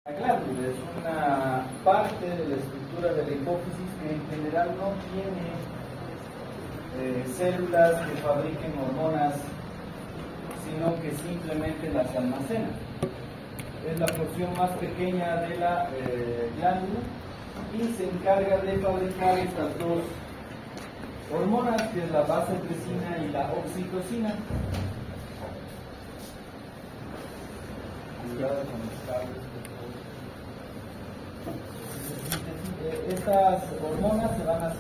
La glándula es una parte de la estructura de la hipófisis que en general no tiene células que fabriquen hormonas, sino que simplemente las almacena. Es la porción más pequeña de la glándula y se encarga de fabricar estas dos hormonas, que es la vasopresina y la oxitocina. Cuidado con los cables. Estas hormonas se van a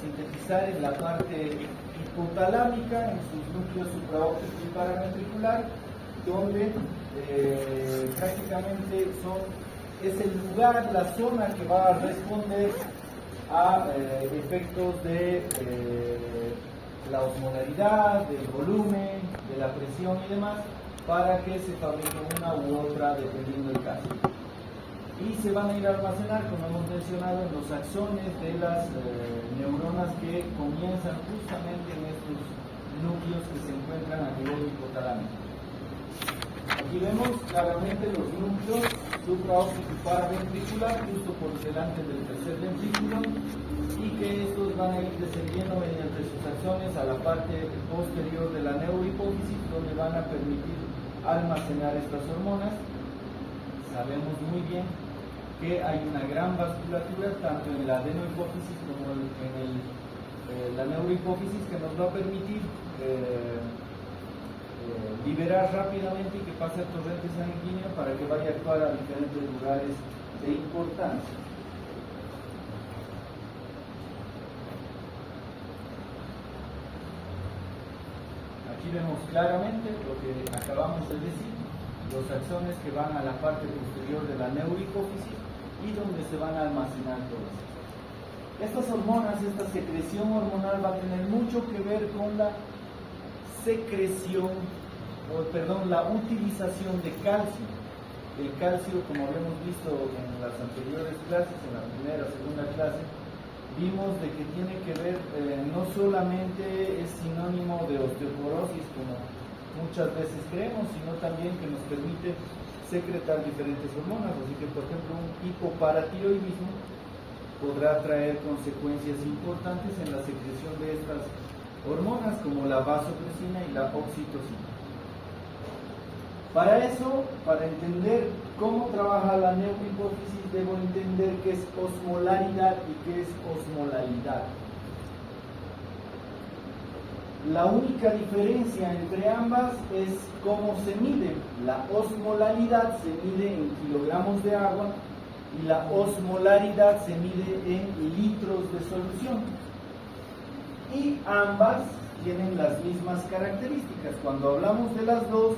sintetizar en la parte hipotalámica, en sus núcleos supraóptico y paraventricular, donde prácticamente es el lugar, la zona que va a responder a efectos de la osmolaridad, del volumen, de la presión y demás, para que se fabrique una u otra dependiendo del caso. Y se van a ir a almacenar, como hemos mencionado, en los axones de las neuronas que comienzan justamente en estos núcleos que se encuentran a nivel hipotalámico. Aquí vemos claramente los núcleos supraóptico y paraventricular, justo por delante del tercer ventrículo, y que estos van a ir descendiendo mediante sus axones a la parte posterior de la neurohipófisis, donde van a permitir almacenar estas hormonas. Sabemos muy bien que hay una gran vasculatura tanto en la adenohipófisis como en la neurohipófisis, que nos va a permitir liberar rápidamente y que pase al torrente sanguíneo para que vaya a actuar a diferentes lugares de importancia. Aquí vemos claramente lo que acabamos de decir, los axones que van a la parte posterior de la neurohipófisis y donde se van a almacenar todas estas hormonas. Esta secreción hormonal va a tener mucho que ver con la la utilización de calcio. El calcio, como habíamos visto en las anteriores clases, en la primera, segunda clase, vimos de que tiene que ver, no solamente es sinónimo de osteoporosis, como muchas veces creemos, sino también que nos permite secretar diferentes hormonas. Así que, por ejemplo, un hipoparatiroidismo podrá traer consecuencias importantes en la secreción de estas hormonas, como la vasopresina y la oxitocina. Para eso, para entender cómo trabaja la neurohipófisis, debo entender qué es osmolaridad y qué es osmolalidad. La única diferencia entre ambas es cómo se mide. La osmolalidad se mide en kilogramos de agua y la osmolaridad se mide en litros de solución. Y ambas tienen las mismas características. Cuando hablamos de las dos,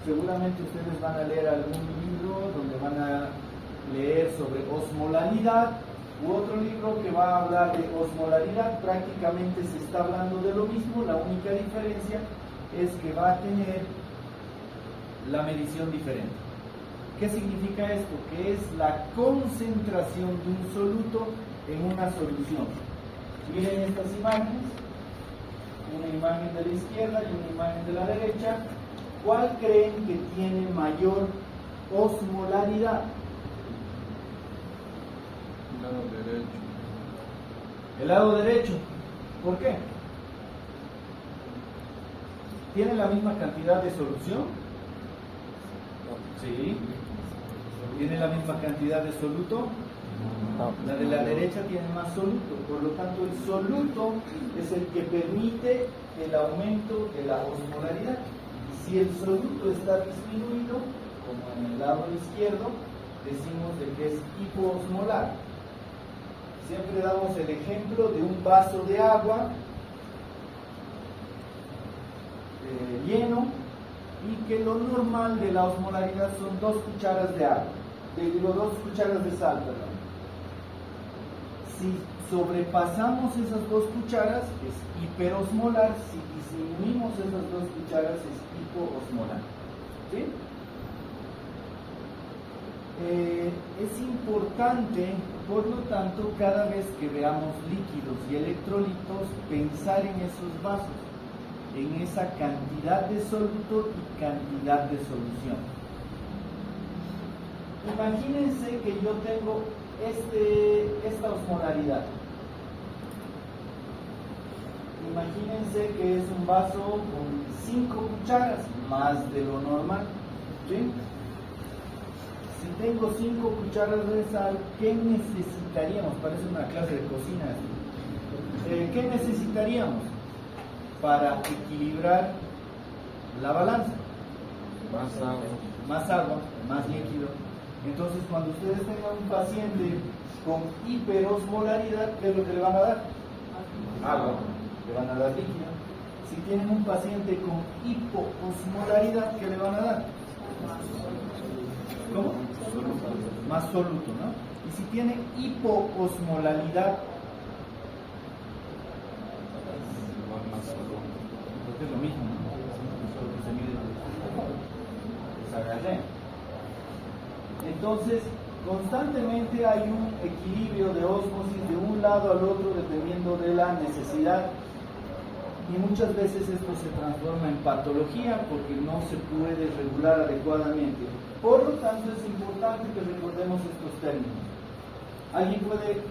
seguramente ustedes van a leer algún libro donde van a leer sobre osmolalidad, u otro libro que va a hablar de osmolaridad. Prácticamente se está hablando de lo mismo, la única diferencia es que va a tener la medición diferente. ¿Qué significa esto? Que es la concentración de un soluto en una solución. Miren estas imágenes, una imagen de la izquierda y una imagen de la derecha. ¿Cuál creen que tiene mayor osmolaridad? El lado derecho. El lado derecho. ¿Por qué? ¿Tiene la misma cantidad de solución? Sí. ¿Tiene la misma cantidad de soluto? La de la derecha tiene más soluto. Por lo tanto, el soluto es el que permite el aumento de la osmolaridad. Si el soluto está disminuido, como en el lado izquierdo, decimos de que es hipoosmolar. Siempre damos el ejemplo de un vaso de agua lleno, y que lo normal de la osmolaridad son 2 cucharas de agua, 2 cucharas de sal, perdón. Si sobrepasamos esas 2 cucharas es hiperosmolar, si disminuimos esas 2 cucharas es hipoosmolar. ¿Sí? Es importante, por lo tanto, cada vez que veamos líquidos y electrolitos, pensar en esos vasos, en esa cantidad de soluto y cantidad de solución. Imagínense que yo tengo esta osmolaridad. Imagínense que es un vaso con 5 cucharas, más de lo normal. ¿Sí? Si tengo 5 cucharas de sal, ¿qué necesitaríamos? Parece una clase de cocina. ¿Qué necesitaríamos para equilibrar la balanza? Más agua, más líquido. Entonces, cuando ustedes tengan un paciente con hiperosmolaridad, ¿qué es lo que le van a dar? Agua. Le van a dar líquido. Si tienen un paciente con hipoosmolaridad, ¿qué le van a dar? ¿Cómo? Más soluto, ¿no? Y si tiene hipoosmolaridad, porque es lo mismo, ¿no? Solo que se mide es agarré. Entonces, constantemente hay un equilibrio de ósmosis de un lado al otro dependiendo de la necesidad. Y muchas veces esto se transforma en patología porque no se puede regular adecuadamente. Por lo tanto, es importante que recordemos estos términos. ¿Alguien puede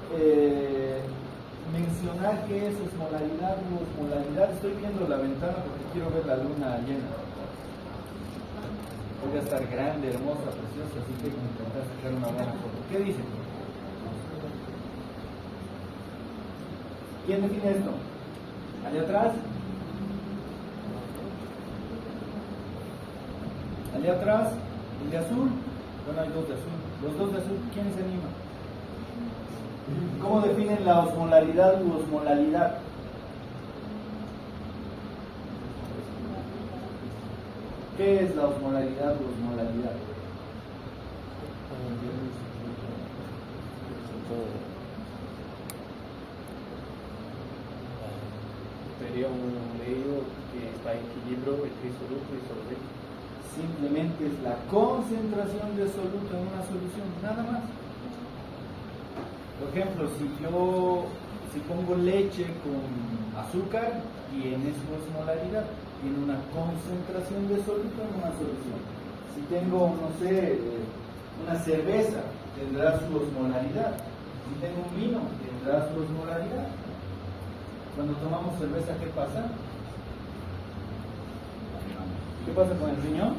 mencionar qué es osmolaridad u osmolaridad? Estoy viendo la ventana porque quiero ver la luna llena. Voy a estar grande, hermosa, preciosa, así que voy a intentar sacar una buena foto. ¿Qué dicen? ¿Quién define esto? ¿Allá atrás? ¿Allá atrás? ¿El de azul? Bueno, hay dos de azul. Los dos de azul, ¿quién se anima? ¿Cómo definen la osmolaridad u osmolalidad? ¿Qué es la osmolaridad u osmolalidad? Sería un medio que está en equilibrio entre soluto y solvente. Simplemente es la concentración de soluto en una solución, nada más. Por ejemplo, si pongo leche con azúcar, tiene su osmolaridad, tiene una concentración de soluto en una solución. Si tengo, no sé, una cerveza, tendrá su osmolaridad. Si tengo un vino, tendrá su osmolaridad. Cuando tomamos cerveza, ¿qué pasa? ¿Qué pasa con el riñón?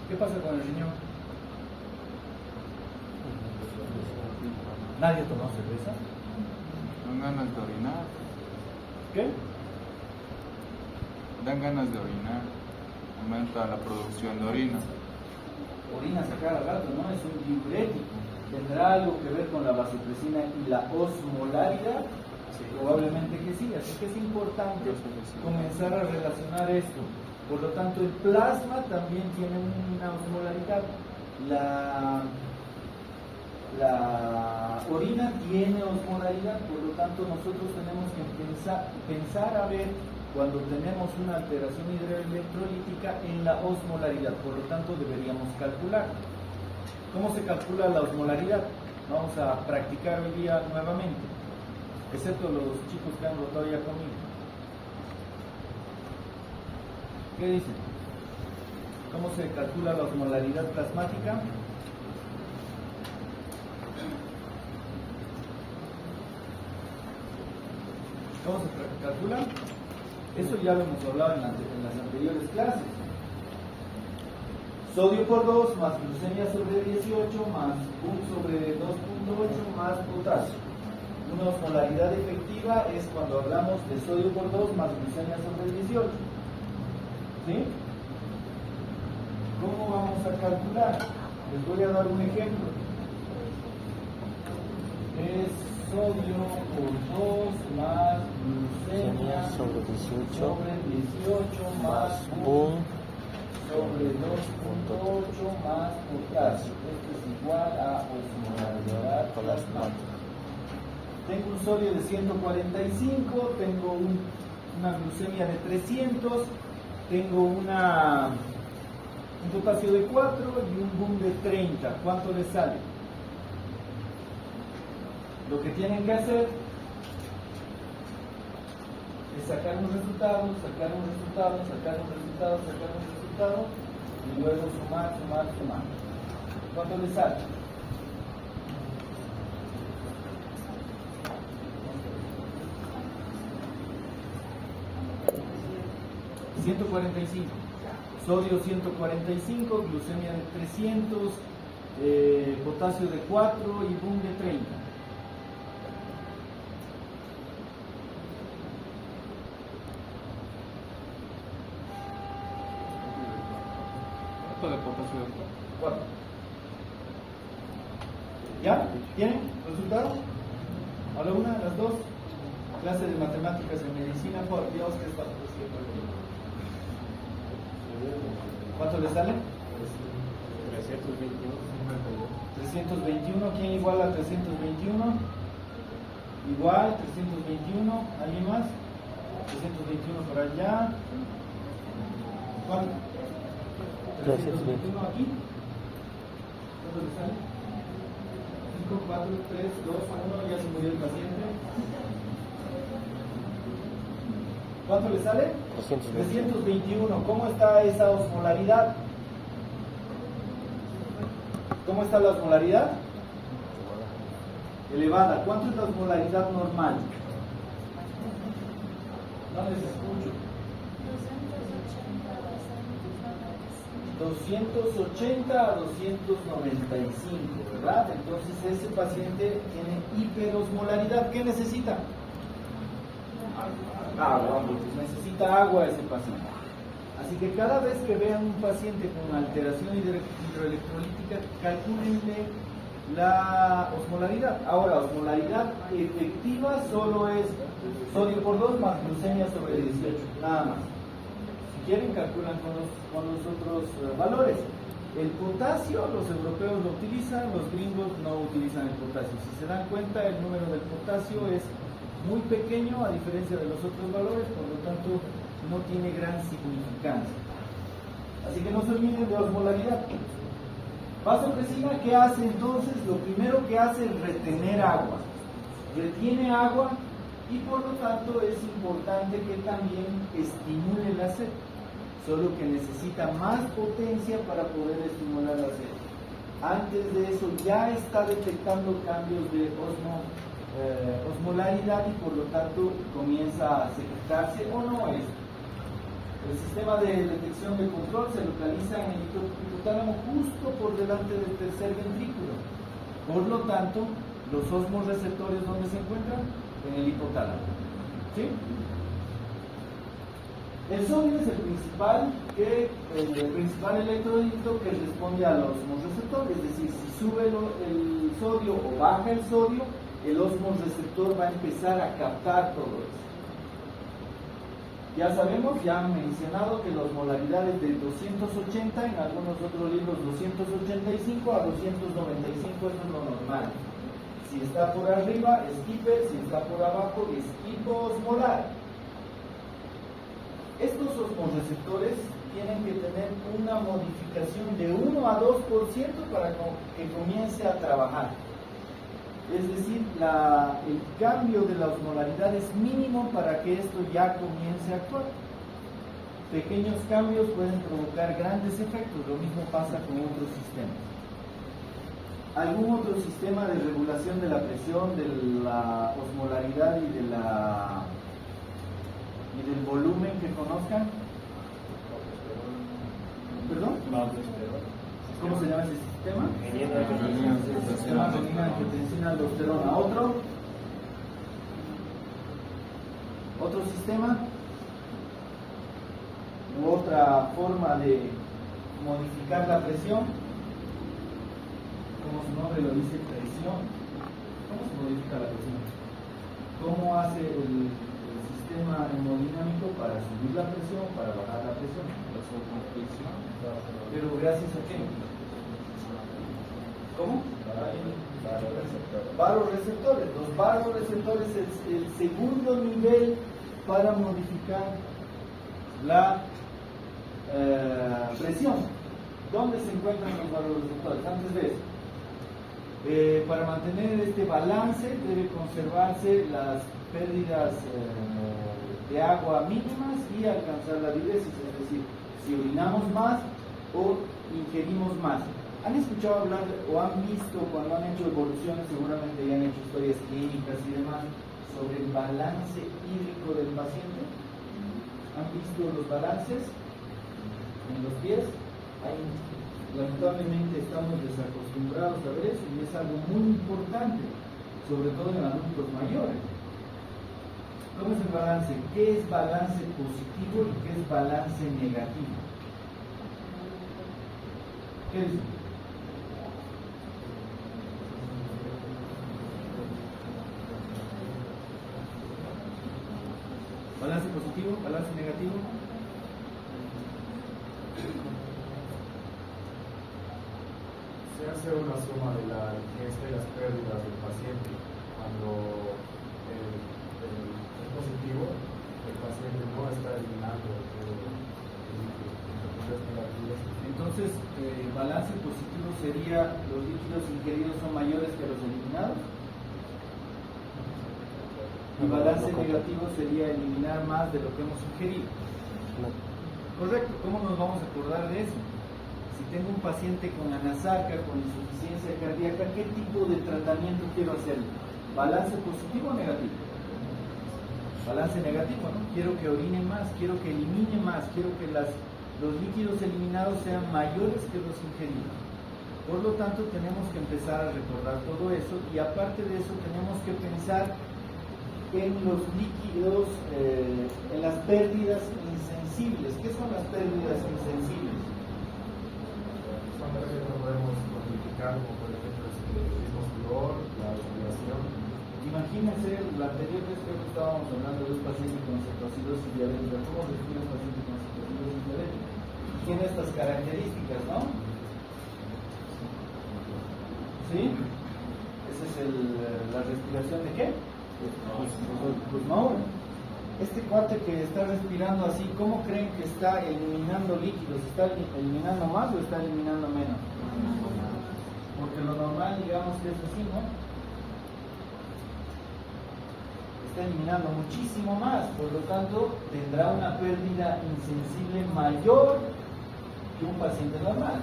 ¿Qué pasa con el riñón? ¿Nadie tomó cerveza? Dan ganas de orinar. ¿Qué? Dan ganas de orinar. Aumenta la producción de orina. Orina sacar al rato, ¿no? Es un diurético. ¿Tendrá algo que ver con la vasopresina y la osmolaridad? Sí. Probablemente que sí, así que es importante comenzar a relacionar esto. Por lo tanto, el plasma también tiene una osmolaridad. La orina tiene osmolaridad, por lo tanto nosotros tenemos que pensar a ver cuando tenemos una alteración hidroelectrolítica en la osmolaridad, por lo tanto deberíamos calcular. ¿Cómo se calcula la osmolaridad? Vamos a practicar hoy día nuevamente, excepto los chicos que han votado ya conmigo. ¿Qué dicen? ¿Cómo se calcula la osmolaridad plasmática? ¿Cómo se calcula? Eso ya lo hemos hablado en las anteriores clases. Sodio por 2 más glucemia sobre 18 más BUN sobre 2.8 más potasio. Una osmolaridad efectiva es cuando hablamos de sodio por 2 más glucemia sobre 18. ¿Sí? ¿Cómo vamos a calcular? Les voy a dar un ejemplo. Es sodio por 2 más glucemia sobre 18 más BUN sobre 2.8 más potasio. Esto es igual a osmolaridad plasmática. Tengo un sodio de 145, tengo una glucemia de 300, tengo un potasio de 4 y un BUN de 30. ¿Cuánto les sale? Lo que tienen que hacer es sacar un resultado, sacar un resultado, sacar un resultado, sacar un resultado y luego sumar. ¿Cuánto le sale? 145. Sodio 145, glucemia de 300, potasio de 4 y BUN de 30. Esto de potasio de 4. ¿Ya? ¿Tienen resultado? A la una, a las dos. Clase de matemáticas en medicina, por Dios, que está. ¿Cuánto le sale? 321. ¿Quién igual a 321? Igual, 321. ¿Alguien más? 321 por allá. ¿Cuánto? 321 aquí. ¿Cuánto le sale? 5, 4, 3, 2, 1. Ya se murió el paciente. ¿Cuánto le sale? 321. ¿Cómo está esa osmolaridad? ¿Cómo está la osmolaridad? Elevada. ¿Cuánto es la osmolaridad normal? No les escucho. 280 a 295, ¿verdad? Entonces ese paciente tiene hiperosmolaridad. ¿Qué necesita? Agua, necesita agua ese paciente. Así que cada vez que vean un paciente con alteración hidroelectrolítica, calcúlenle la osmolaridad. Ahora, osmolaridad efectiva solo es sodio por 2 más glucemia sobre 18, nada más. Si quieren, calculan con los otros valores. El potasio, los europeos lo utilizan, los gringos no utilizan el potasio. Si se dan cuenta, el número del potasio es muy pequeño a diferencia de los otros valores, por lo tanto no tiene gran significancia. Así que no se olviden de osmolaridad. Vasopresina, ¿qué hace entonces? Lo primero que hace es retener agua. Retiene agua y por lo tanto es importante que también estimule la sed, solo que necesita más potencia para poder estimular la sed. Antes de eso ya está detectando cambios de osmolaridad y por lo tanto comienza a secretarse o no es. El sistema de detección de control se localiza en el hipotálamo justo por delante del tercer ventrículo. Por lo tanto, los osmoreceptores, ¿dónde se encuentran? En el hipotálamo. ¿Sí? El sodio es el principal electrolito que responde a los osmoreceptores, es decir, si sube el sodio o baja el sodio, el osmoreceptor va a empezar a captar todo eso. Ya sabemos, ya han mencionado que la osmolaridad es de 280, en algunos otros libros 285 a 295, eso es lo normal. Si está por arriba es hiper, si está por abajo es hipoosmolar. Estos osmoreceptores tienen que tener una modificación de 1 a 2% para que comience a trabajar. Es decir, el cambio de la osmolaridad es mínimo para que esto ya comience a actuar. Pequeños cambios pueden provocar grandes efectos, lo mismo pasa con otros sistemas. ¿Algún otro sistema de regulación de la presión, de la osmolaridad y del volumen que conozcan? ¿Perdón? ¿Cómo se llama ese sistema? Sistema renina, angiotensina, aldosterona. ¿Otro sistema? ¿U otra forma de modificar la presión? Como su nombre lo dice, presión. ¿Cómo se modifica la presión? ¿Cómo hace el sistema hemodinámico para subir la presión, para bajar la presión? Pero gracias a qué? ¿Cómo? Varoreceptores. Los varoreceptores es el segundo nivel para modificar la presión. ¿Dónde se encuentran los varoreceptores? Antes de eso, para mantener este balance debe conservarse las pérdidas de agua mínimas y alcanzar la diuresis, es decir, si orinamos más, o ingerimos más? ¿Han escuchado hablar o han visto cuando han hecho evoluciones, seguramente ya han hecho historias clínicas y demás, sobre el balance hídrico del paciente? ¿Han visto los balances en los pies? Lamentablemente estamos desacostumbrados a ver eso y es algo muy importante, sobre todo en adultos mayores. ¿Cómo es el balance? ¿Qué es balance positivo y qué es balance negativo? ¿Qué es? ¿Balance positivo? ¿Balance negativo? Se hace una suma de la ingesta y las pérdidas del paciente. Cuando es positivo, el paciente no está eliminando el líquido. Entonces, balance positivo sería los líquidos ingeridos son mayores que los eliminados. Y balance negativo sería eliminar más de lo que hemos ingerido. Correcto, ¿cómo nos vamos a acordar de eso? Si tengo un paciente con anasaca, con insuficiencia cardíaca, ¿qué tipo de tratamiento quiero hacer? ¿Balance positivo o negativo? Balance negativo, ¿no? Quiero que orine más, quiero que elimine más, quiero que los líquidos eliminados sean mayores que los ingeridos. Por lo tanto, tenemos que empezar a recordar todo eso y aparte de eso tenemos que pensar en los líquidos, en las pérdidas insensibles. ¿Qué son las pérdidas insensibles? Son pérdidas que podemos cuantificar, como por ejemplo el mismo sudor, la respiración. Imagínense, la anterior vez que estábamos hablando de un paciente con cetoacidosis diabética. ¿Cómo respira un paciente con cetoacidosis diabética? Tiene estas características, ¿no? ¿Sí? Esa es la respiración de qué? Pues no. Este cuate que está respirando así, ¿cómo creen que está eliminando líquidos? ¿Está eliminando más o está eliminando menos? Porque lo normal, digamos que es así, ¿no? Está eliminando muchísimo más, por lo tanto tendrá una pérdida insensible mayor que un paciente normal,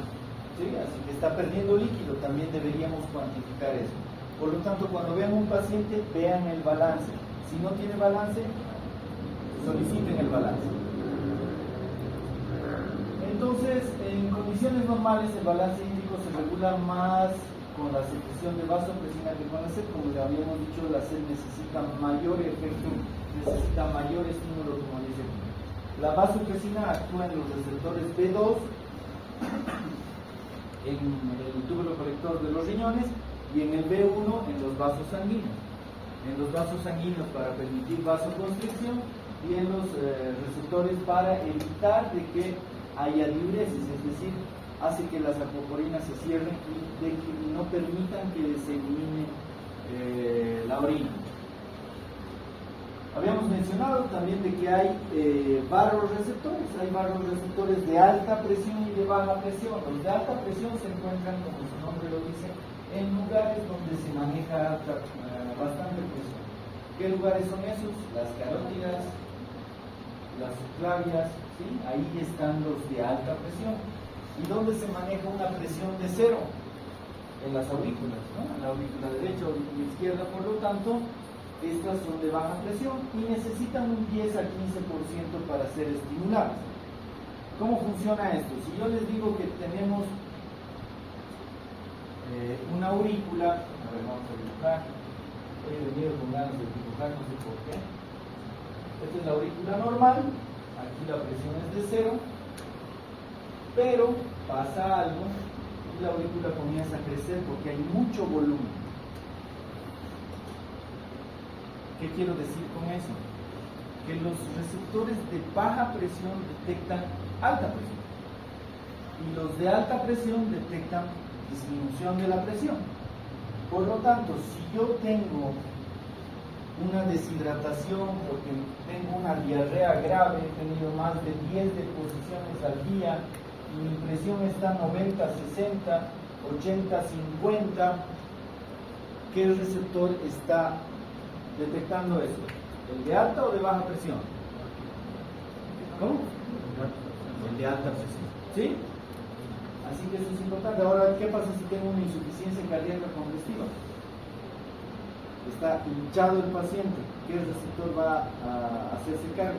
¿sí? Así que está perdiendo líquido, también deberíamos cuantificar eso. Por lo tanto, cuando vean un paciente, vean el balance. Si no tiene balance, soliciten el balance. Entonces, en condiciones normales, el balance hídrico se regula más con la secreción de vasopresina que con la sed. Como ya habíamos dicho, la sed necesita mayor efecto, necesita mayor estímulo, como dice aquí. La vasopresina actúa en los receptores B2, en el túbulo colector de los riñones, y en el B1 en los vasos sanguíneos. En los vasos sanguíneos para permitir vasoconstricción y en los receptores para evitar de que haya diuresis, es decir, hace que las acoporinas se cierren y no permitan que se elimine la orina. Habíamos mencionado también de que hay barroreceptores, hay barroreceptores de alta presión y de baja presión. Los de alta presión se encuentran, como su nombre lo dice, en lugares donde se maneja bastante presión. ¿Qué lugares son esos? Las carótidas, las subclavias, ¿sí? Ahí están los de alta presión. ¿Y dónde se maneja una presión de cero? En las aurículas, ¿no? En la aurícula derecha o izquierda, por lo tanto, estas son de baja presión y necesitan un 10 a 15% para ser estimuladas. ¿Cómo funciona esto? Si yo les digo que tenemos una aurícula, a ver, vamos a dibujar. He venido con ganas de dibujar, no sé por qué. Esta es la aurícula normal, aquí la presión es de cero, pero pasa algo y la aurícula comienza a crecer porque hay mucho volumen. ¿Qué quiero decir con eso? Que los receptores de baja presión detectan alta presión y los de alta presión detectan disminución de la presión. Por lo tanto, si yo tengo una deshidratación porque tengo una diarrea grave, he tenido más de 10 deposiciones al día y mi presión está 90, 60, 80, 50, ¿qué receptor está detectando eso? ¿El de alta o de baja presión? ¿Cómo? El de alta presión. ¿Sí? Así que eso es importante. Ahora, ¿qué pasa si tengo una insuficiencia cardíaca congestiva? Está hinchado el paciente. ¿Qué receptor va a hacerse cargo?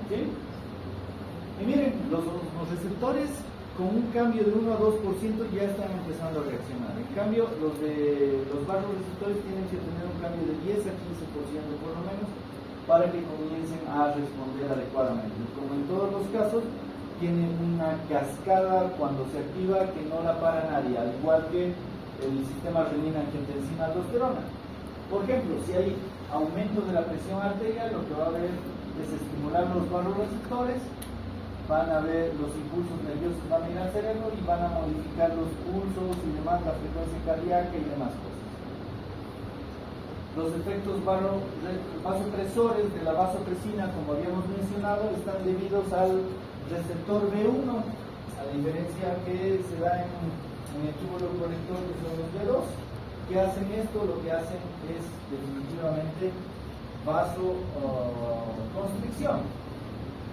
¿Sí? Y miren, los receptores con un cambio de 1 a 2% ya están empezando a reaccionar. En cambio, los vasoreceptores tienen que tener un cambio de 10 a 15% por lo menos para que comiencen a responder adecuadamente. Como en todos los casos, tienen una cascada cuando se activa que no la para nadie, al igual que el sistema renina-angiotensina-aldosterona. Por ejemplo, si hay aumento de la presión arterial, lo que va a haber es estimular los vasoreceptores, van a ver los impulsos nerviosos, van a ir al cerebro y van a modificar los pulsos y demás, la frecuencia cardíaca y demás cosas. Los efectos vasopresores de la vasopresina, como habíamos mencionado, están debidos al receptor B1, a la diferencia que se da en el túbulo conector, que son los B2. ¿Qué hacen esto? Lo que hacen es definitivamente vasoconstricción.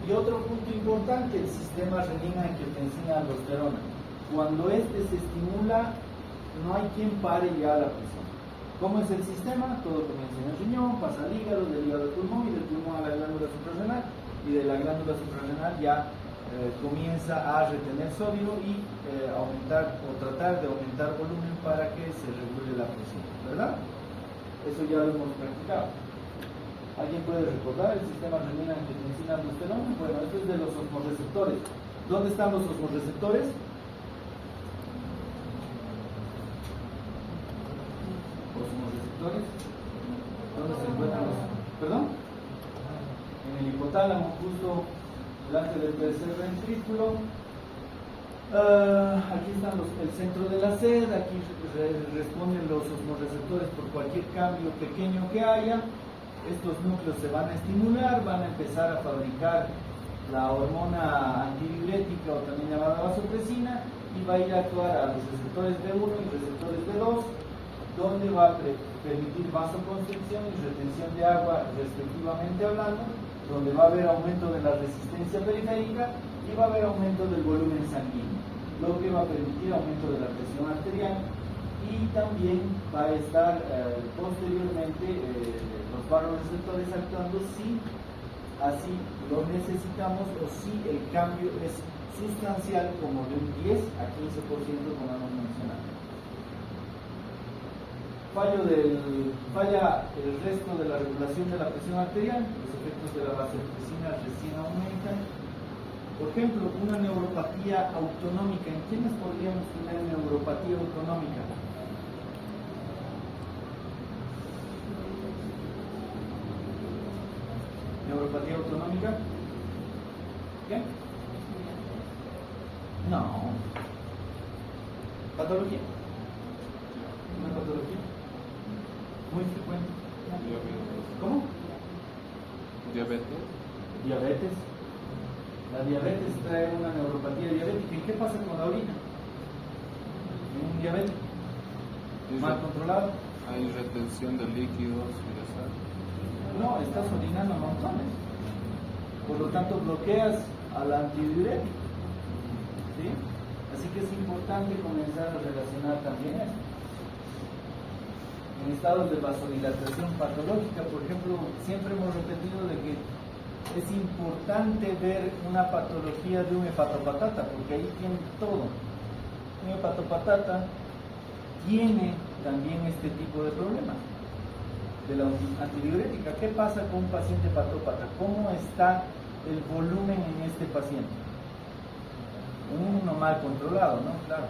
Y otro punto importante, el sistema renina-angiotensina-aldosterona. Cuando este se estimula, no hay quien pare ya la presión. ¿Cómo es el sistema? Todo comienza en el riñón, pasa al hígado, del hígado al pulmón y del pulmón a la glándula suprarrenal, y de la glándula suprarrenal ya comienza a retener sodio y aumentar o tratar de aumentar volumen para que se regule la presión, ¿verdad? Eso ya lo hemos practicado. ¿Alguien puede recordar el sistema renina-angiotensina-aldosterona? Bueno, esto es de los osmoreceptores. ¿Dónde están los osmoreceptores? ¿Osmoreceptores? ¿Dónde se encuentran los? ¿Perdón? En el hipotálamo, justo delante del tercer ventrículo. Aquí están el centro de la sed. Aquí responden los osmoreceptores por cualquier cambio pequeño que haya. Estos núcleos se van a estimular, van a empezar a fabricar la hormona antidiurética o también llamada vasopresina y va a ir a actuar a los receptores B1 y receptores B2, donde va a permitir vasoconstricción y retención de agua respectivamente hablando, donde va a haber aumento de la resistencia periférica y va a haber aumento del volumen sanguíneo, lo que va a permitir aumento de la presión arterial y también va a estar posteriormente los vasoreceptores actuando si así lo necesitamos o si el cambio es sustancial como de un 10 a 15% como hemos mencionado. Falla el resto de la regulación de la presión arterial, los efectos de la vasopresina recién aumentan. Por ejemplo, una neuropatía autonómica. ¿En quiénes podríamos tener neuropatía autonómica? ¿Neuropatía autonómica? ¿Qué? No. ¿Patología? ¿Una patología? Muy frecuente. ¿Cómo? Diabetes. Diabetes. La diabetes trae una neuropatía diabética. ¿Y qué pasa con la orina? Un diabético mal controlado. Hay retención de líquidos y de sal. No, estás orinando montones. Por lo tanto, bloqueas al antidiurético. ¿Sí? Así que es importante comenzar a relacionar también esto. En estados de vasodilatación patológica, por ejemplo, siempre hemos repetido de que es importante ver una patología de un hepatopatata, porque ahí tiene todo. Un hepatopatata tiene también este tipo de problemas de la antidiurética. ¿Qué pasa con un paciente hepatópata? ¿Cómo está el volumen en este paciente? Uno mal controlado, ¿no? Claro.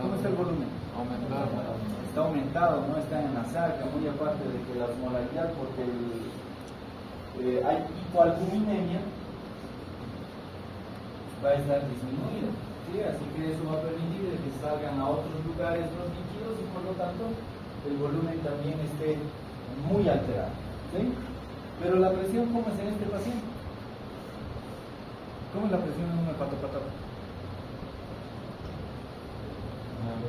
¿Cómo está el volumen? Aumentado. Está aumentado, no está en la sarca, muy aparte de que la osmolaridad, porque hay hipoalbuminemia, va a estar disminuida, ¿sí? Así que eso va a permitir de que salgan a otros lugares los líquidos y por lo tanto el volumen también esté muy alterado, ¿sí? Pero la presión, ¿cómo es en este paciente? ¿Cómo es la presión en un hepatopatata?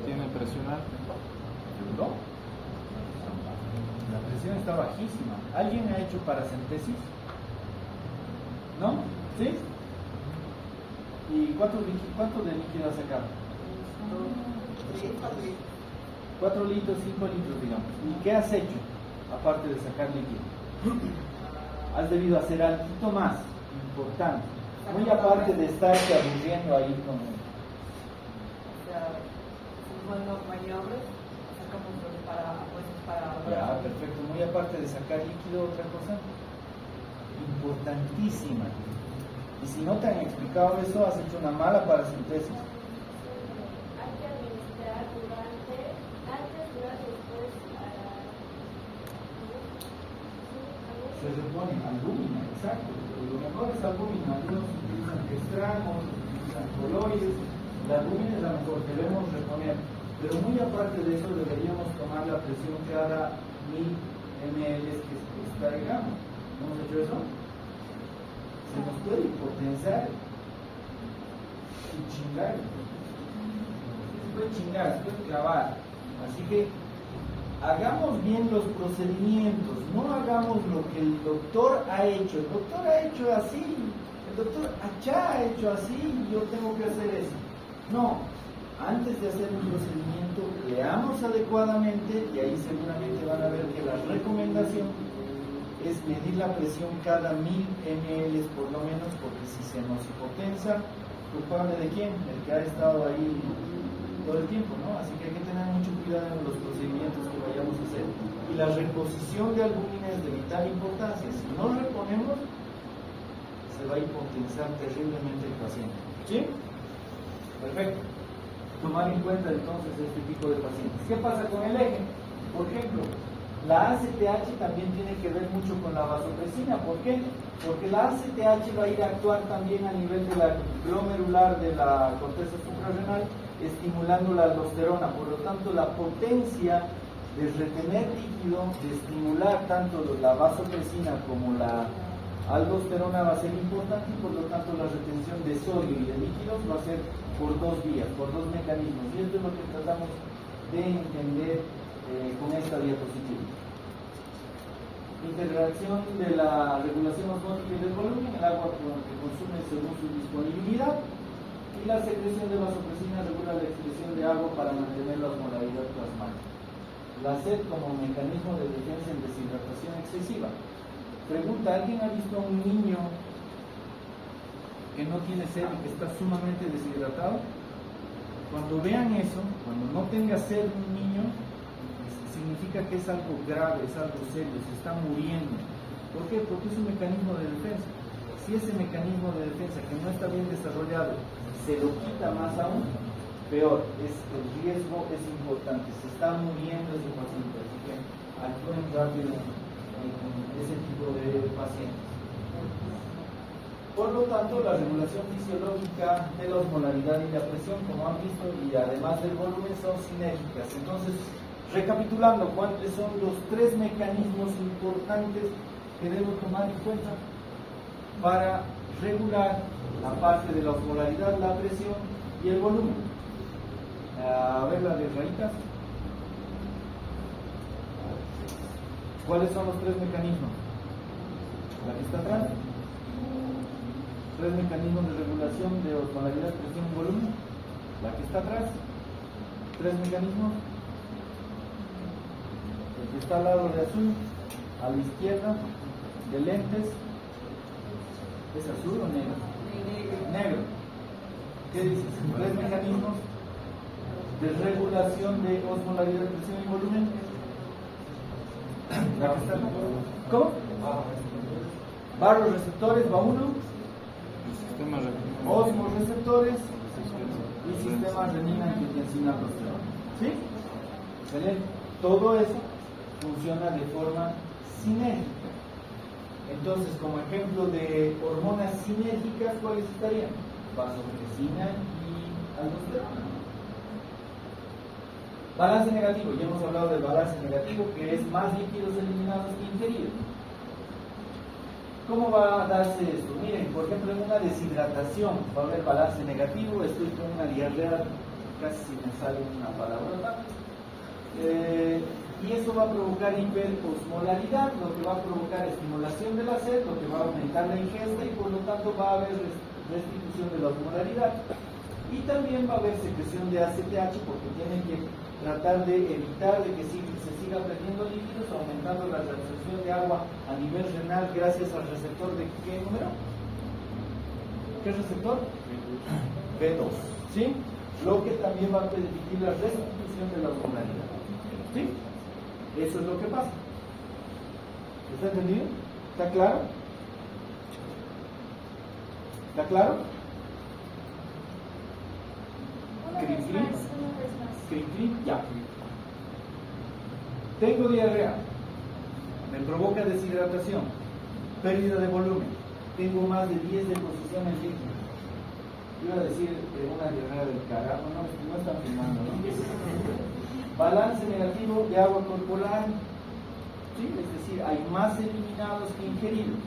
Tiene presión alta. ¿No? La presión está bajísima. ¿Alguien ha hecho paracentesis? ¿No? ¿Sí? ¿Y cuánto de líquido has sacado? 4 litros, 5 litros, digamos. ¿Y qué has hecho, aparte de sacar líquido? Has debido hacer algo más importante, muy aparte de estarte aburriendo ahí con... maniobras, sacamos para... Ya, perfecto. Muy aparte de sacar líquido, otra cosa importantísima. Y si no te han explicado eso, has hecho una mala parasintesis. Hay que administrar antes, durante, después, Se repone albúmina, exacto. Lo mejor es albúmina. Algunos utilizan Gestran, otros utilizan coloides. La albúmina es la mejor, debemos reponer. Pero muy aparte de eso, deberíamos tomar la presión cada 1000 ml que extraigamos. ¿No hemos hecho eso? Se nos puede hipotensar y chingar. Se puede chingar, se puede clavar. Así que hagamos bien los procedimientos, no hagamos lo que el doctor ha hecho. El doctor ha hecho así, el doctor Achá ha hecho así, y yo tengo que hacer eso. No, antes de hacer un procedimiento, leamos adecuadamente y ahí seguramente van a ver que la recomendación es medir la presión cada 1000 ml por lo menos, porque si se nos hipotensa, ¿culpable de quién? El que ha estado ahí todo el tiempo, ¿no? Así que hay que tener mucho cuidado en los procedimientos que vayamos a hacer. Y la reposición de albúmina es de vital importancia. Si no reponemos, se va a hipotensar terriblemente el paciente. ¿Sí? Perfecto. Tomar en cuenta entonces este tipo de pacientes. ¿Qué pasa con el eje? Por ejemplo, la ACTH también tiene que ver mucho con la vasopresina. ¿Por qué? Porque la ACTH va a ir a actuar también a nivel de la glomerular de la corteza suprarrenal, estimulando la aldosterona. Por lo tanto, la potencia de retener líquido, de estimular tanto la vasopresina como la aldosterona va a ser importante, y por lo tanto la retención de sodio y de líquidos va a ser por dos vías, por dos mecanismos. Y esto es lo que tratamos de entender con esta diapositiva. Interacción de la regulación osmótica y del volumen, el agua que consume según su disponibilidad, y la secreción de vasopresina regula la excreción de agua para mantener la osmolaridad plasmática. La sed como mecanismo de defensa en deshidratación excesiva. Pregunta, ¿alguien ha visto a un niño que no tiene sed y que está sumamente deshidratado? Cuando vean eso, cuando no tenga sed un niño, significa que es algo grave, es algo serio, se está muriendo. ¿Por qué? Porque es un mecanismo de defensa. Si ese mecanismo de defensa que no está bien desarrollado se lo quita más aún, peor, el riesgo es importante, se está muriendo ese paciente, así que actúen rápido con ese tipo de pacientes. Por lo tanto, la regulación fisiológica de la osmolaridad y la presión, como han visto, y además del volumen, son sinérgicas. Entonces, recapitulando, ¿cuáles son los tres mecanismos importantes que debo tomar en cuenta para regular la parte de la osmolaridad, la presión y el volumen? A ver, las de rayitas. ¿Cuáles son los tres mecanismos? La que está atrás. Tres mecanismos de regulación de osmolaridad, presión y volumen. La que está atrás. Tres mecanismos. El que está al lado de azul, a la izquierda, de lentes. ¿Es azul o negro? Negro. ¿Qué dices? Tres mecanismos de regulación de osmolaridad, presión y volumen. La que está. ¿Cómo? Barroreceptores va uno. Osmoreceptores y sistemas renina-angiotensina-aldosterona. ¿Sí? ¿Excelente? Todo eso funciona de forma sinérgica. Entonces, como ejemplo de hormonas sinérgicas, ¿cuáles estarían? Vasopresina y aldosterona. Balance negativo, ya hemos hablado del balance negativo, que es más líquidos eliminados que ingeridos. ¿Cómo va a darse esto? Miren, por ejemplo, en una deshidratación va a haber balance negativo, estoy con una diarrea, casi me sale una palabrota, y eso va a provocar hiperosmolaridad, lo que va a provocar estimulación de la sed, lo que va a aumentar la ingesta, y por lo tanto va a haber restitución de la osmolaridad. Y también va a haber secreción de ACTH porque tienen que tratar de evitar de que se siga perdiendo líquidos, aumentando la reabsorción de agua a nivel renal gracias al receptor de ¿qué número? ¿Qué receptor? B2, ¿sí? Lo que también va a permitir la restitución de la osmolaridad, ¿sí? Eso es lo que pasa. ¿Está entendido? ¿Está claro? ¿Está claro? Cri, ya. Tengo diarrea, me provoca deshidratación, pérdida de volumen, tengo más de 10 deposiciones líquidas. Iba a decir una diarrea del carajo, no están filmando, ¿no? Balance negativo de agua corporal, ¿sí? Es decir, hay más eliminados que ingeridos.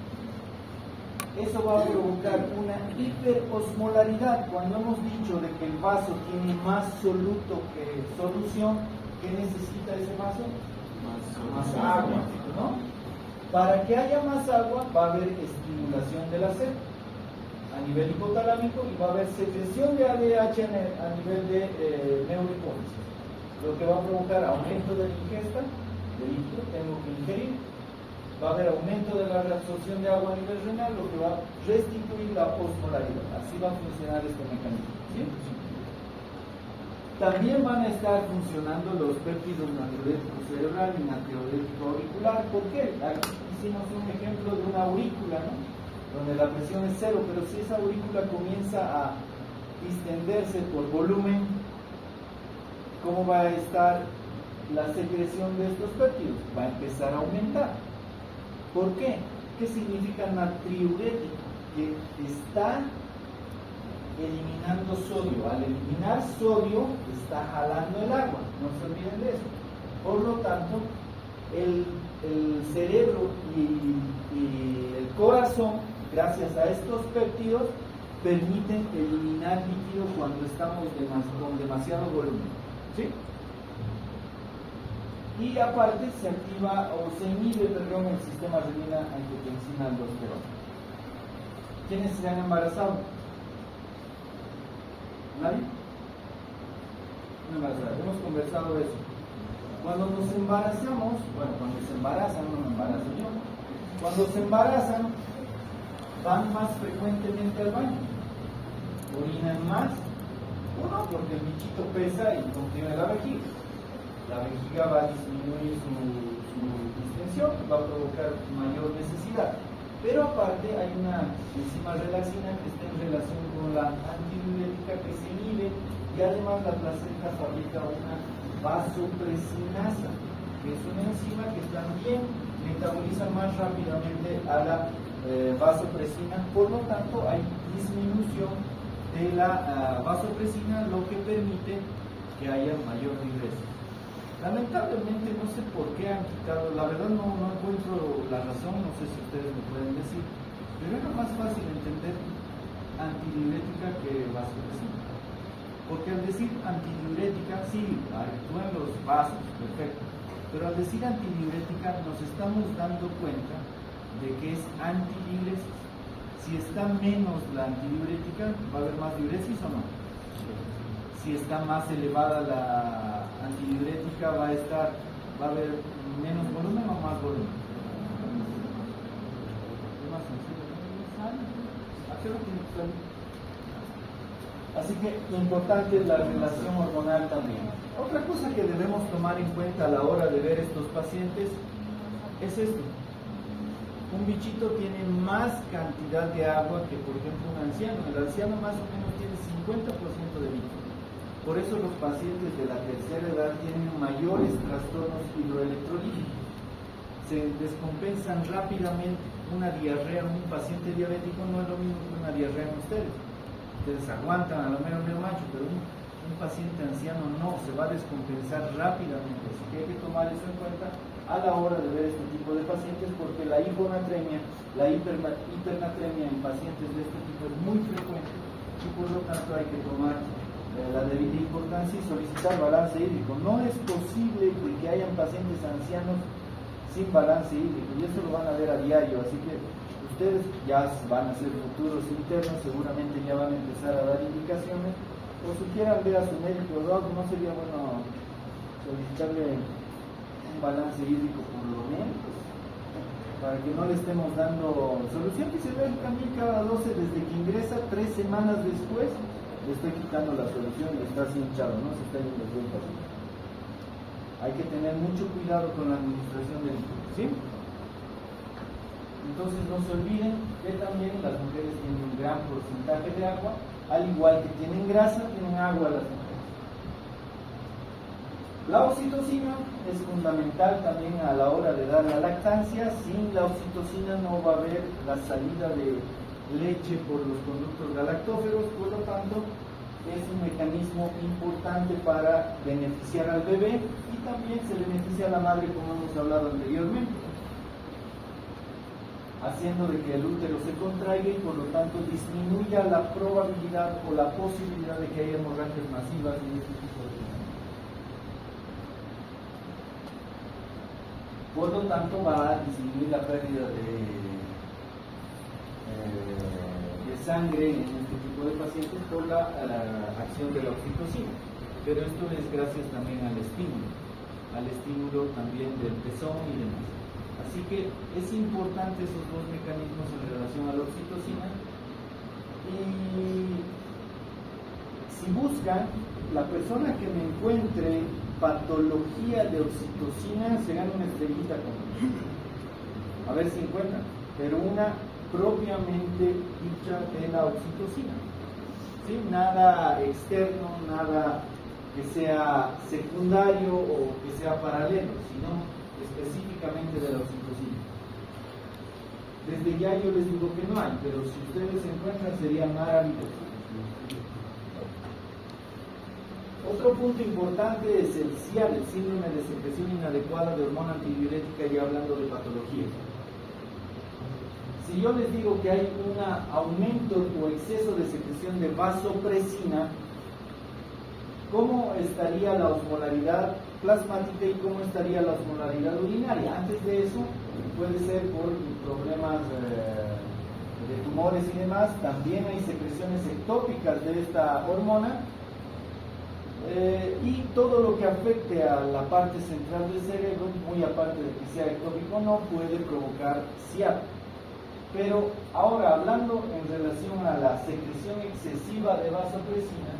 Eso va a provocar una hiperosmolaridad. Cuando hemos dicho de que el vaso tiene más soluto que solución, ¿qué necesita ese vaso? Más agua, ¿no? Para que haya más agua va a haber estimulación de la sed a nivel hipotalámico y va a haber secreción de ADH a nivel de neurohipófisis, lo que va a provocar aumento de la ingesta de líquido, tengo que ingerir. Va a haber aumento de la reabsorción de agua a nivel renal, lo que va a restituir la osmolaridad. Así va a funcionar este mecanismo, ¿sí? También van a estar funcionando los péptidos natriurético cerebral y natriurético auricular. ¿Por qué? Aquí hicimos un ejemplo de una aurícula, ¿no? Donde la presión es cero, pero si esa aurícula comienza a distenderse por volumen, ¿cómo va a estar la secreción de estos péptidos? Va a empezar a aumentar. ¿Por qué? ¿Qué significa natriurético? Que está eliminando sodio. Al eliminar sodio, está jalando el agua. No se olviden de eso. Por lo tanto, el cerebro y el corazón, gracias a estos péptidos, permiten eliminar líquido cuando estamos con demasiado volumen. ¿Sí? Y aparte se activa o se inhibe, el sistema renina angiotensina aldosterona. ¿Quiénes se han embarazado? ¿Nadie? Una embarazada. Hemos conversado de eso. Cuando nos embarazamos, cuando se embarazan, no me embarazo yo. Cuando se embarazan, van más frecuentemente al baño. Orinan más. Uno, porque el bichito pesa y contiene la vejiga. La vejiga va a disminuir su distensión, va a provocar mayor necesidad. Pero aparte hay una enzima relaxina que está en relación con la antidiurética que se inhibe y además la placenta fabrica una vasopresinasa, que es una enzima que también metaboliza más rápidamente a la vasopresina. Por lo tanto hay disminución de la vasopresina, lo que permite que haya mayor ingreso. Lamentablemente no sé por qué han quitado, la verdad no encuentro la razón, no sé si ustedes me pueden decir, pero era más fácil entender antidiurética que vasopresina. Porque al decir antidiurética, sí, actúan los vasos, perfecto, pero al decir antidiurética nos estamos dando cuenta de que es antidiuresis. Si está menos la antidiurética, ¿va a haber más diuresis o no? Si está más elevada la antidiurética, va a haber menos volumen o más volumen. Es más sencillo. Así que importante la relación hormonal también. Otra cosa que debemos tomar en cuenta a la hora de ver estos pacientes es esto. Un bichito tiene más cantidad de agua que, por ejemplo, un anciano. El anciano más o menos tiene 50% de líquido. Por eso los pacientes de la tercera edad tienen mayores trastornos hidroelectrolíticos. Se descompensan rápidamente. Una diarrea en un paciente diabético no es lo mismo que una diarrea en ustedes. Ustedes aguantan a lo menos medio macho, pero un paciente anciano no, se va a descompensar rápidamente. Así que hay que tomar eso en cuenta a la hora de ver este tipo de pacientes, porque la hiponatremia, la hipernatremia en pacientes de este tipo es muy frecuente y por lo tanto hay que tomar la debida importancia y solicitar balance hídrico. No es posible que hayan pacientes ancianos sin balance hídrico y eso lo van a ver a diario, así que Ustedes ya van a ser futuros internos, seguramente ya van a empezar a dar indicaciones, o si quieran ver a su médico, no sería bueno solicitarle un balance hídrico por lo menos, para que no le estemos dando solución fisiológicamente cada 12 desde que ingresa, 3 semanas después le estoy quitando la solución y está así hinchado, no se está yendo bien fácil. Hay que tener mucho cuidado con la administración del líquido, ¿sí? Entonces no se olviden que también las mujeres tienen un gran porcentaje de agua, al igual que tienen grasa, tienen agua las mujeres. La oxitocina es fundamental también a la hora de dar la lactancia. Sin la oxitocina no va a haber la salida de leche por los conductos galactóferos, por lo tanto es un mecanismo importante para beneficiar al bebé y también se beneficia a la madre, como hemos hablado anteriormente, haciendo de que el útero se contraiga y por lo tanto disminuya la probabilidad o la posibilidad de que haya hemorragias masivas y este tipo de cosas. Por lo tanto va a disminuir la pérdida de sangre en este tipo de pacientes por la acción de la oxitocina, pero esto es gracias también al estímulo también del pezón y demás. Así que es importante esos dos mecanismos en relación a la oxitocina. Y si buscan, la persona que me encuentre patología de oxitocina se gana una estrellita conmigo. A ver si encuentran, pero una propiamente dicha de la oxitocina, ¿sí? Nada externo, nada que sea secundario o que sea paralelo, sino específicamente de la oxitocina. Desde ya yo les digo que no hay, pero si ustedes se encuentran sería maravilloso. Otro punto importante es el SIAD, el síndrome de secreción inadecuada de hormona antidiurética, ya hablando de patología. Si yo les digo que hay un aumento o exceso de secreción de vasopresina, ¿cómo estaría la osmolaridad plasmática y cómo estaría la osmolaridad urinaria? Antes de eso, puede ser por problemas de tumores y demás. También hay secreciones ectópicas de esta hormona. Y todo lo que afecte a la parte central del cerebro, muy aparte de que sea ectópico o no, puede provocar SIAD. Pero ahora, hablando en relación a la secreción excesiva de vasopresina,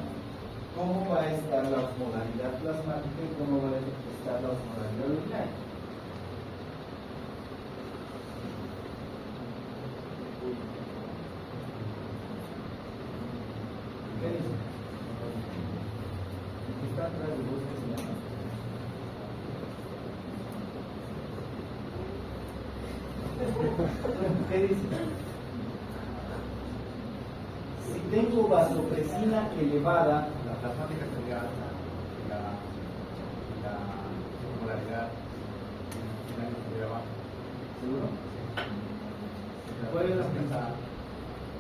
¿cómo va a estar la osmolaridad plasmática y cómo va a estar la osmolaridad urinaria? ¿Qué dice? El que está atrás de vos, ¿qué se llama? ¿Qué dice? Si tengo vasopresina elevada, La plasmática sería alta, la osmolaridad sería baja. ¿seguro? ¿Cuál es la principal?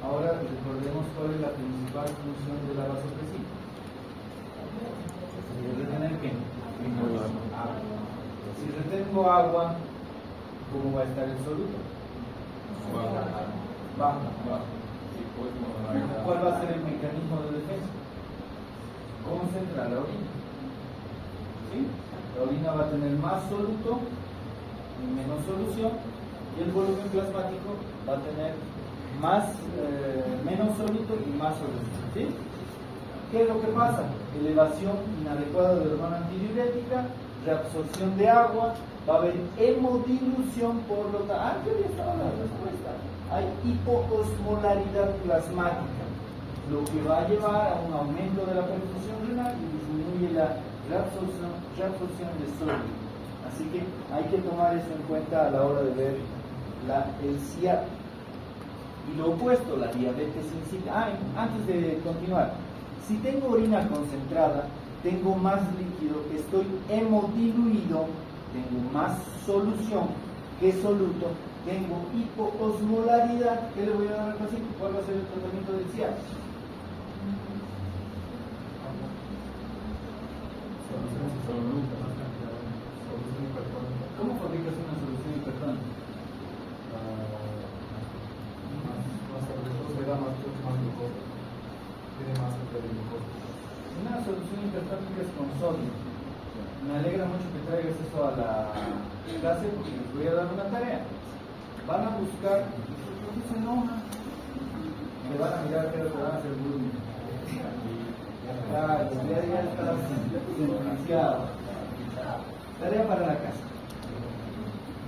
Ahora recordemos cuál es la principal función de la vasopresina. ¿Retener qué? Agua. Si retengo agua, ¿cómo va a estar el soluto? Bajo. ¿Cuál va a ser el mecanismo de defensa? Concentrar la orina. ¿Sí? La orina va a tener más soluto y menos solución, y el volumen plasmático va a tener menos soluto y más solución. ¿Sí? ¿Qué es lo que pasa? Elevación inadecuada de hormona antidiurética, reabsorción de agua, va a haber hemodilución, por lo tanto, yo ya estaba la respuesta. Hay hipoosmolaridad plasmática, lo que va a llevar a un aumento de la perfusión renal y disminuye la reabsorción de sodio. Así que hay que tomar eso en cuenta a la hora de ver el SIAD. Y lo opuesto, la diabetes insípida. Antes de continuar, si tengo orina concentrada, tengo más líquido, estoy hemodiluido, tengo más solución que soluto, tengo hipoosmolaridad. ¿Qué le voy a dar al paciente? ¿Cuál va a ser el tratamiento del SIAD? ¿Cómo fabricas una solución hipertónica? costo. Tiene más que ver el costo. Una solución hipertónica es con sodio. Me alegra mucho que traigas eso a la clase porque les voy a dar una tarea. Van a buscar, ¿por qué se enoja? Le van a mirar que van a hacer bullying. Ya está sentenciado. Tarea para la casa.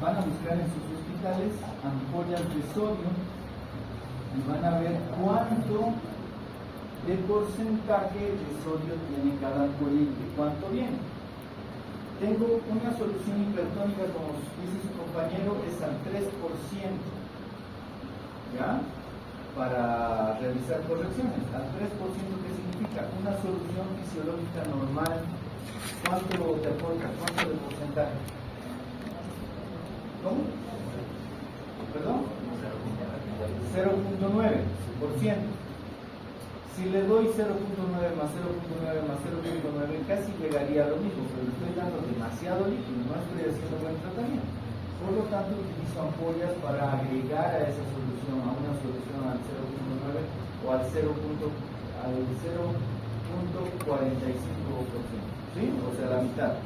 Van a buscar en sus hospitales ampollas de sodio y van a ver cuánto de porcentaje de sodio tiene cada ampolla y de cuánto viene. Tengo una solución hipertónica, como dice su compañero, es al 3%, ¿ya? Para realizar correcciones. Al 3%, ¿qué significa? Una solución fisiológica normal. ¿Cuánto te aporta? ¿Cuánto de porcentaje? ¿Cómo? ¿Perdón? 0.9%. Si le doy 0.9 más 0.9 más 0.9, casi llegaría a lo mismo, pero le estoy dando demasiado líquido, no estoy haciendo buen tratamiento. Por lo tanto, utilizo ampollas para agregar a esa solución, a una solución al 0.9 o al 0.45%, ¿sí? O sea, la mitad.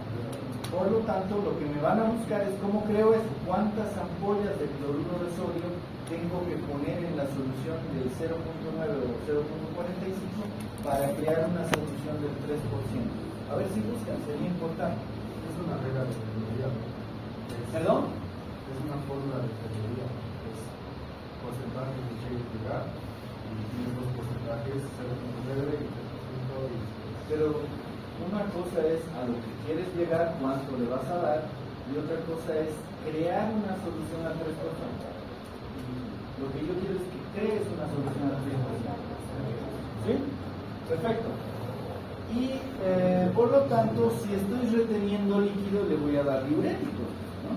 Por lo tanto, lo que me van a buscar es cómo creo eso, cuántas ampollas de cloruro de sodio tengo que poner en la solución del 0.9 o 0.45 para crear una solución del 3%. A ver si buscan, sería importante. Es una regla de teoría. ¿Perdón? Es una fórmula de teoría. Es porcentaje que quieres llegar y tienes dos porcentajes, 0.9 y 3%. Pero una cosa es a lo que quieres llegar, cuánto le vas a dar, y otra cosa es crear una solución al 3%. Lo que yo quiero es que crees una solución al 3%. ¿Sí? Perfecto. Y por lo tanto, si estoy reteniendo líquido, le voy a dar diuréticos, ¿no?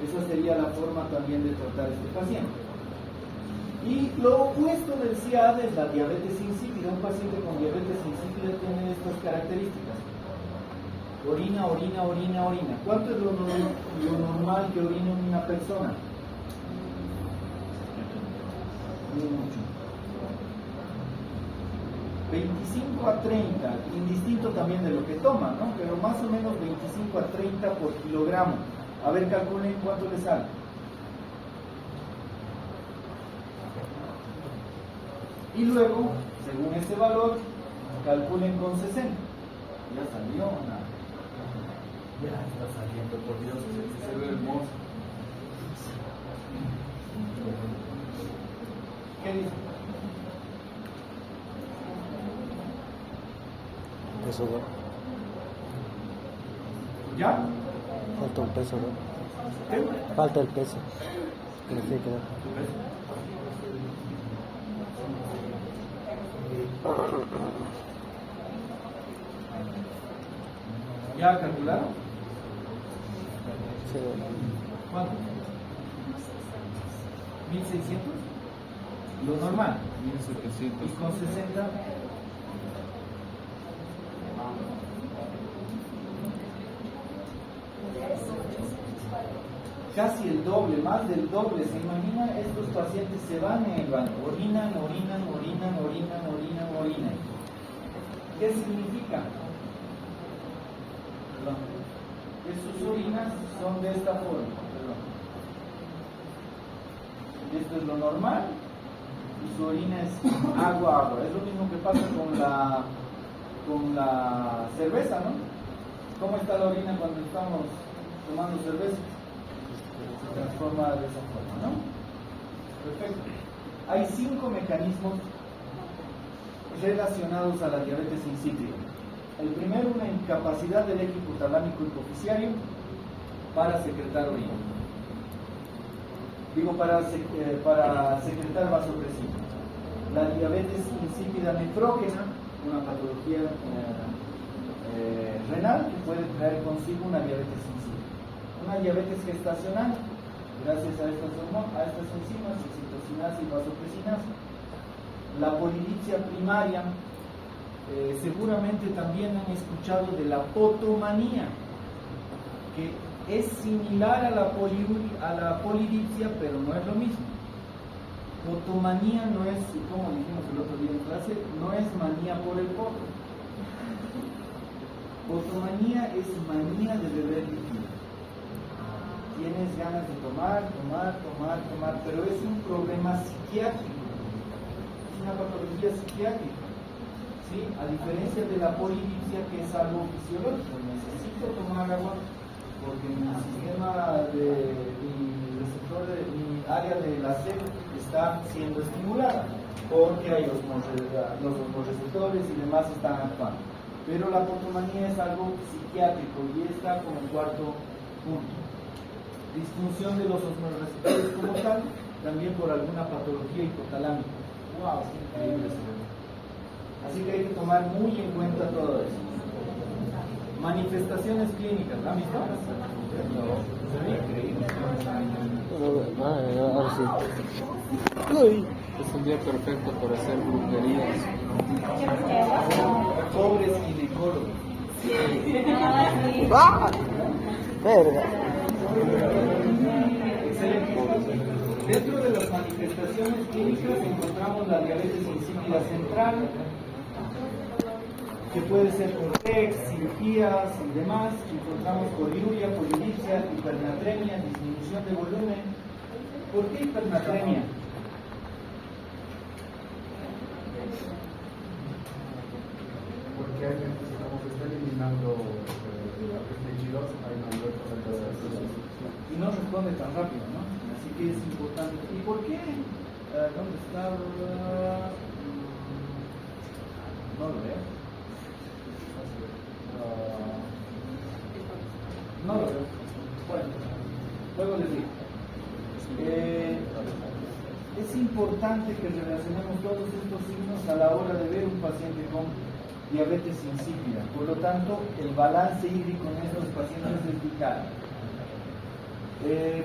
Esa sería la forma también de tratar a este paciente. Y lo opuesto del CIAD es la diabetes insípida. Un paciente con diabetes insípida tiene estas características. Orina, orina, orina, orina. ¿Cuánto es lo normal que orine una persona? Muy mucho. 25 a 30, indistinto también de lo que toma, ¿no? Pero más o menos 25 a 30 por kilogramo. A ver, calculen cuánto le sale. Y luego, según ese valor, calculen con 60. Ya salió, nada. Ya está saliendo, por Dios, se ve hermoso. ¿Qué dice? Peso, ¿no? ¿Ya? Falta un peso, ¿no? ¿Qué? Falta el peso. Que le tiene que dar. ¿Ya calcularon? Sí, ¿no? ¿Cuánto? 1600. Lo normal. 1700. Y con 60. Casi el doble, más del doble. ¿Se imagina? Estos pacientes se van en el baño, orinan, orinan, orinan, orinan, orinan, orinan. ¿Qué significa? Perdón. Que sus orinas son de esta forma. Perdón. Esto es lo normal y su orina es agua, agua. Es lo mismo que pasa con la cerveza, ¿no? ¿Cómo está la orina cuando estamos tomando cerveza? Se transforma de esa forma, ¿no? Perfecto. Hay 5 mecanismos relacionados a la diabetes insípida. El primero, una incapacidad del eje hipotalámico hipoficiario para secretar orina. Digo, para secretar vasopresina. La diabetes insípida nefrógena, una patología renal que puede traer consigo una diabetes insípida. Una diabetes gestacional, gracias a estas enzimas, excitocinasa y vasopresinasa. La polidipsia primaria, seguramente también han escuchado de la potomanía, que es similar a la polidipsia, pero no es lo mismo. Potomanía no es, como dijimos el otro día en clase, no es manía por el poco. Potomanía es manía de beber líquido. Tienes ganas de tomar, pero es un problema psiquiátrico. Es una patología psiquiátrica. ¿Sí? A diferencia de la polidipsia, que es algo fisiológico. Necesito tomar agua porque mi sistema mi área de la sed está siendo estimulada, porque hay los osmoreceptores y demás están actuando. Pero la potomanía es algo psiquiátrico y está como cuarto punto. Disfunción de los osmoreceptores como tal, también por alguna patología hipotalámica. ¡Wow! Es increíble eso. Así que hay que tomar muy en cuenta todo eso. Manifestaciones clínicas, ¿la han visto? Increíble. Ahora sí. Uy. Es un día perfecto para hacer brujerías. Pobres ginecólogos. ¡Ah! Verga. Excelente. Dentro de las manifestaciones clínicas encontramos la diabetes insípida central, que puede ser por TEC, cirugías y demás. Encontramos poliuria, polidipsia, hipernatremia, disminución de volumen. ¿Por qué hipernatremia? Porque hay gente, como se está eliminando líquidos, hay mayor concentración. Y no responde tan rápido, ¿no? Así que es importante. ¿Y por qué? ¿Dónde está? No lo veo. No lo veo. Bueno, luego les digo. Es importante que relacionemos todos estos signos a la hora de ver un paciente con diabetes insípida. Por lo tanto, el balance hídrico en estos pacientes es vital.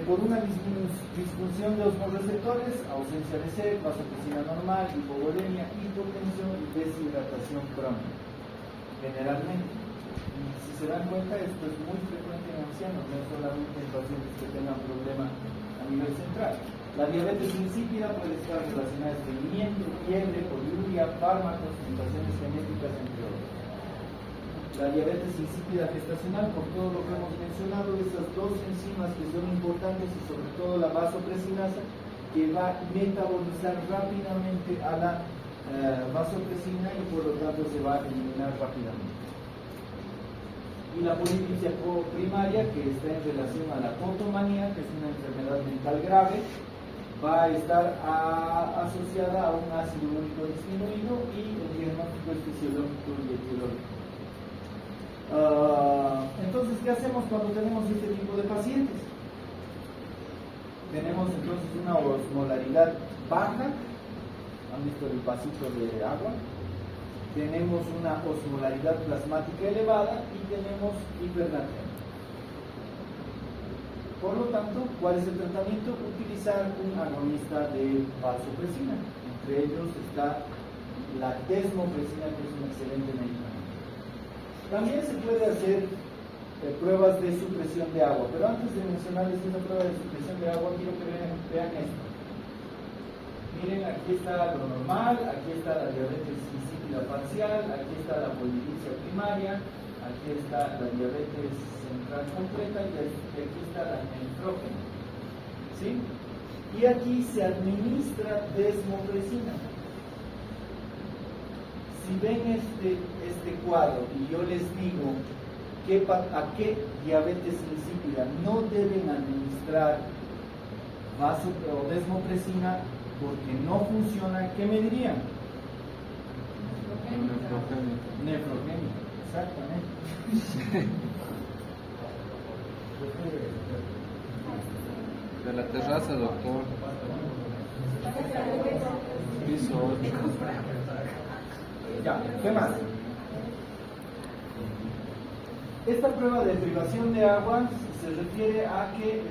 Por una disfunción de osmoreceptores, ausencia de sed, vasopresina normal, hipovolemia, hipotensión y deshidratación crónica. Generalmente, si se dan cuenta, esto es muy frecuente en ancianos, no solamente en pacientes que tengan problemas a nivel central. La diabetes insípida puede estar relacionada a estreñimiento, fiebre, poliuria, fármacos, mutaciones genéticas, entre otros. La diabetes insípida gestacional, por todo lo que hemos mencionado, esas dos enzimas que son importantes y sobre todo la vasopresinasa, que va a metabolizar rápidamente a la vasopresina y por lo tanto se va a eliminar rápidamente. Y la polidipsia primaria, que está en relación a la potomanía, que es una enfermedad mental grave, va a estar asociada a un ácido úrico disminuido y el diagnóstico es fisiológico y etiológico. Entonces, ¿qué hacemos cuando tenemos este tipo de pacientes? Tenemos entonces una osmolaridad baja, ¿han visto el vasito de agua? Tenemos una osmolaridad plasmática elevada y tenemos hipernatremia. Por lo tanto, ¿cuál es el tratamiento? Utilizar un agonista de vasopresina. Entre ellos está la desmopresina, que es un excelente medicamento. También se puede hacer pruebas de supresión de agua, pero antes de mencionarles esa prueba de supresión de agua, quiero que vean esto. Miren, aquí está lo normal, aquí está la diabetes insípida parcial, aquí está la polidipsia primaria, aquí está la diabetes central completa y aquí está la nefrógena. ¿Sí? Y aquí se administra desmopresina. Si ven este cuadro y yo les digo a qué diabetes insípida no deben administrar o desmopresina porque no funciona, ¿qué me dirían? Nefrogénica, exactamente. De la terraza, doctor. Piso 8. Ya, ¿qué más? Esta prueba de privación de agua se refiere a que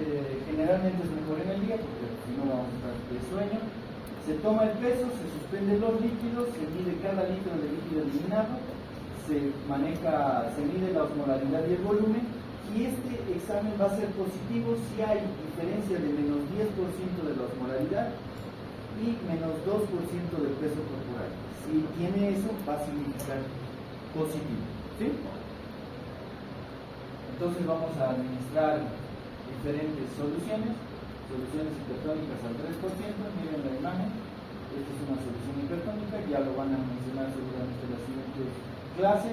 generalmente es mejor en el día, porque si no vamos a estar de sueño. Se toma el peso, se suspenden los líquidos, se mide cada litro de líquido eliminado, se mide la osmolaridad y el volumen, y este examen va a ser positivo si hay diferencia de menos 10% de la osmolaridad y menos 2% del peso corporal. Si tiene eso, va a significar positivo. ¿Sí? Entonces vamos a administrar diferentes soluciones hipertónicas al 3%, miren la imagen, esta es una solución hipertónica, ya lo van a mencionar seguramente en la siguiente clase.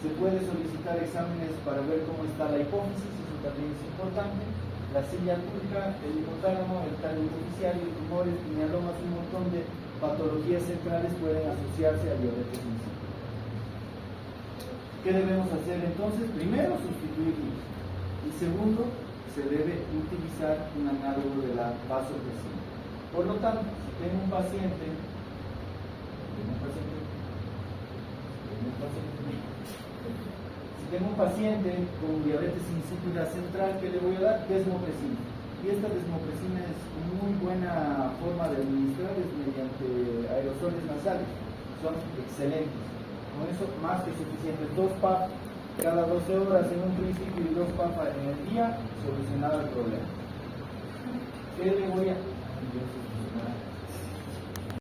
Se puede solicitar exámenes para ver cómo está la hipófisis, eso también es importante, la silla turca, el hipotálamo, el tallo hipoficiario, tumores, pinealomas, un montón de patologías centrales pueden asociarse a diabetes insípida. ¿Qué debemos hacer entonces? Primero, sustituir luz. Y segundo, se debe utilizar un análogo de la vasopresina. Por lo tanto, si tengo un paciente con diabetes insípida central, ¿qué le voy a dar? Desmopresina. Y esta desmopresina es muy buena forma de administrar, es mediante aerosoles nasales. Son excelentes. Con eso, más que suficiente. 2 PAP cada 12 horas en un principio y 2 PAP en el día, solucionado el problema. ¿Qué le voy a